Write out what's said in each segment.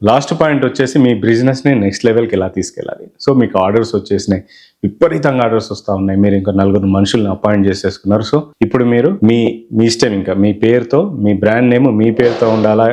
Last point వచ్చేసి మీ బిజినెస్ని next లెవెల్కి ఎలా తీసుకెళ్ళాలి. సో మీకు ఆర్డర్స్ వచ్చేసినాయి, విపరీతంగా ఆర్డర్స్ వస్తూ ఉన్నాయి, మీరు ఇంకా 4 మనుషుల్ని అపాయింట్ చేసేసుకున్నారు. సో ఇప్పుడు మీరు మీ ఇష్టం, ఇంకా మీ పేరుతో, మీ బ్రాండ్ నేమ్ మీ పేరుతో ఉండాలా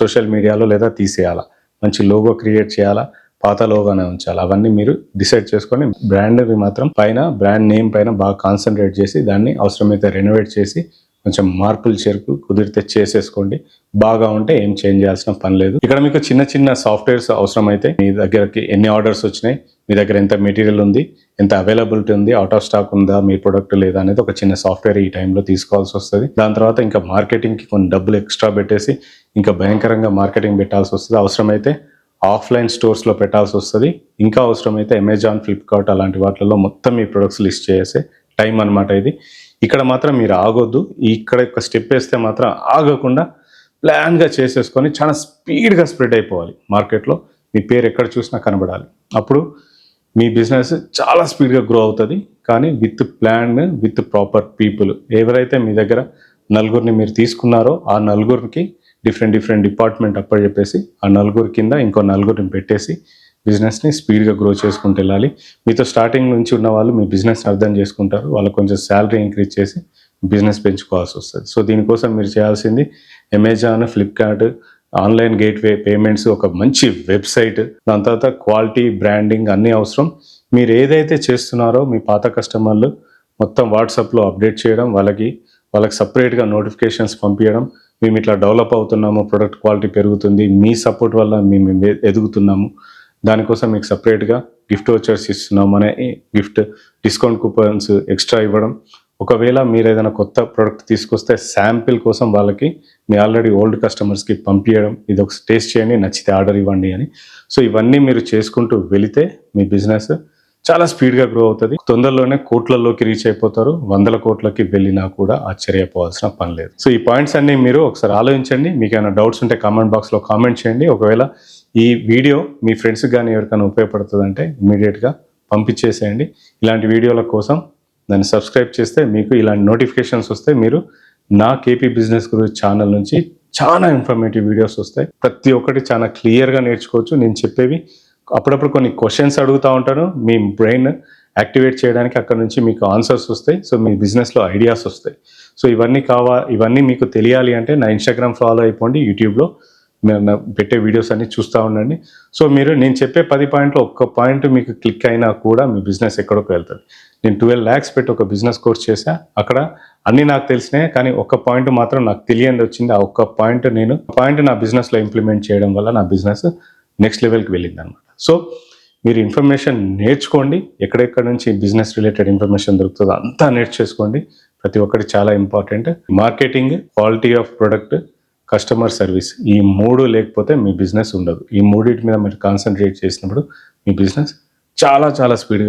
సోషల్ మీడియాలో, లేదా తీసేయాలా, మంచి లోగో క్రియేట్ చేయాలా, పాత లోగోనే ఉంచాలి, అవన్నీ మీరు డిసైడ్ చేసుకొని బ్రాండ్ని మాత్రం పైన, బ్రాండ్ నేమ్ పైన బాగా కాన్సన్ట్రేట్ చేసి దాన్ని అవసరమైతే రెనోవేట్ చేసి కొంచెం మార్పులు చెరుకు కుదిరితే చేసేసుకోండి. బాగా ఉంటే ఏం చేంజ్ చేయాల్సిన పని లేదు. ఇక్కడ మీకు చిన్న చిన్న సాఫ్ట్వేర్స్ అవసరమైతే మీ దగ్గరకి ఎన్ని ఆర్డర్స్ వచ్చినాయి, మీ దగ్గర ఎంత మెటీరియల్ ఉంది, ఎంత అవైలబిలిటీ ఉంది, అవుట్ ఆఫ్ స్టాక్ ఉందా మీ ప్రొడక్ట్ లేదా అనేది ఒక చిన్న సాఫ్ట్వేర్ ఈ టైంలో తీసుకోవాల్సి వస్తుంది. దాని తర్వాత ఇంకా మార్కెటింగ్కి కొన్ని డబ్బులు ఎక్స్ట్రా పెట్టేసి ఇంకా భయంకరంగా మార్కెటింగ్ పెట్టాల్సి వస్తుంది. అవసరమైతే ఆఫ్లైన్ స్టోర్స్లో పెట్టాల్సి వస్తుంది. ఇంకా అవసరమైతే అమెజాన్, ఫ్లిప్కార్ట్ అలాంటి వాటిల్లో మొత్తం మీ ప్రొడక్ట్స్ లిస్ట్ చేసే టైం అనమాట ఇది. ఇక్కడ మాత్రం మీరు ఆగొద్దు. ఇక్కడ ఒక స్టెప్ వేస్తే మాత్రం ఆగకుండా ప్లాన్గా చేసేసుకొని చాలా స్పీడ్గా స్ప్రెడ్ అయిపోవాలి మార్కెట్లో. మీ పేరు ఎక్కడ చూసినా కనబడాలి. అప్పుడు మీ బిజినెస్ చాలా స్పీడ్గా గ్రో అవుతుంది. కానీ with plan, with proper people. ఎవరైతే మీ దగ్గర 4 మీరు తీసుకున్నారో ఆ 4కి డిఫరెంట్ డిపార్ట్మెంట్ చెప్పేసి ఆ 4 కింద ఇంకో 4 పెట్టేసి బిజినెస్ని స్పీడ్గా గ్రో చేసుకుంటూ వెళ్ళాలి. మీతో స్టార్టింగ్ నుంచి ఉన్న వాళ్ళు మీ బిజినెస్ని అర్థం చేసుకుంటారు. వాళ్ళకు కొంచెం శాలరీ ఇంక్రీజ్ చేసి బిజినెస్ పెంచుకోవాల్సి వస్తుంది. సో దీనికోసం మీరు చేయాల్సింది Amazon, Flipkart, online gateway payments, ఒక మంచి వెబ్సైట్, దాని తర్వాత క్వాలిటీ, బ్రాండింగ్ అన్నీ అవసరం. మీరు ఏదైతే చేస్తున్నారో మీ పాత కస్టమర్లు మొత్తం వాట్సాప్లో అప్డేట్ చేయడం, వాళ్ళకి సపరేట్గా నోటిఫికేషన్స్ పంపించడం, మేము ఇట్లా డెవలప్ అవుతున్నాము, ప్రొడక్ట్ క్వాలిటీ పెరుగుతుంది, మీ సపోర్ట్ వల్ల మేము ఎదుగుతున్నాము, దానికోసం మీకు సపరేట్గా గిఫ్ట్ వచ్చర్స్ ఇస్తున్నాం అనే గిఫ్ట్ డిస్కౌంట్ కూపన్స్ ఎక్స్ట్రా ఇవ్వడం. ఒకవేళ మీరు ఏదైనా కొత్త ప్రోడక్ట్ తీసుకొస్తే శాంపిల్ కోసం వాళ్ళకి మీ ఆల్రెడీ ఓల్డ్ కస్టమర్స్కి పంపించడం, ఇది ఒక టేస్ట్ చేయండి, నచ్చితే ఆర్డర్ ఇవ్వండి అని. సో ఇవన్నీ మీరు చేసుకుంటూ వెళితే మీ బిజినెస్ చాలా స్పీడ్గా గ్రో అవుతుంది. తొందరలోనే కోట్లలోకి రీచ్ అయిపోతారు. 100 కోట్లకి వెళ్ళినా కూడా ఆశ్చర్యపోవాల్సిన పని లేదు. సో ఈ పాయింట్స్ అన్ని మీరు ఒకసారి ఆలోచించండి. మీకు ఏమైనా డౌట్స్ ఉంటే కామెంట్ బాక్స్లో కామెంట్ చేయండి. ఒకవేళ ఈ వీడియో మీ ఫ్రెండ్స్కి కానీ ఎవరికైనా ఉపయోగపడుతుందంటే ఇమీడియట్గా పంపించేసేయండి. ఇలాంటి వీడియోల కోసం దాన్ని సబ్స్క్రైబ్ చేస్తే మీకు ఇలాంటి నోటిఫికేషన్స్ వస్తాయి. మీరు నా కేపీ బిజినెస్ గురు ఛానల్ నుంచి చాలా ఇన్ఫర్మేటివ్ వీడియోస్ వస్తాయి. ప్రతి ఒక్కటి చాలా క్లియర్గా నేర్చుకోవచ్చు. నేను చెప్పేవి అప్పుడప్పుడు కొన్ని క్వశ్చన్స్ అడుగుతూ ఉంటాను. మీ బ్రెయిన్ యాక్టివేట్ చేయడానికి అక్కడ నుంచి మీకు ఆన్సర్స్ వస్తాయి. సో మీ బిజినెస్లో ఐడియాస్ వస్తాయి. సో ఇవన్నీ మీకు తెలియాలి అంటే నా ఇన్స్టాగ్రామ్ ఫాలో అయిపోండి. యూట్యూబ్లో నేను పెట్టే వీడియోస్ అన్ని చూస్తూ ఉండండి. సో నేను చెప్పే 10 పాయింట్లో ఒక్క పాయింట్ మీకు క్లిక్ అయినా కూడా మీ బిజినెస్ ఎక్కడికి వెళ్తుంది. నేను 12 lakhs పెట్టి ఒక బిజినెస్ కోర్స్ చేశా. అక్కడ అన్నీ నాకు తెలిసినాయి, కానీ ఒక్క పాయింట్ మాత్రం నాకు తెలియని వచ్చింది. ఆ ఒక్క పాయింట్ నా బిజినెస్లో ఇంప్లిమెంట్ చేయడం వల్ల నా బిజినెస్ నెక్స్ట్ లెవెల్కి వెళ్ళింది అనమాట. సో మీరు ఇన్ఫర్మేషన్ నేర్చుకోండి. ఎక్కడెక్కడ నుంచి బిజినెస్ రిలేటెడ్ ఇన్ఫర్మేషన్ దొరుకుతుందో అంతా నేర్చేసుకోండి. ప్రతి ఒక్కటి చాలా important. Marketing, quality of product, customer service, ఈ 3 లేకపోతే మీ బిజినెస్ ఉండదు. ఈ 3 మీద మీరు కాన్సన్ట్రేట్ చేసినప్పుడు మీ బిజినెస్ చాలా స్పీడ్గా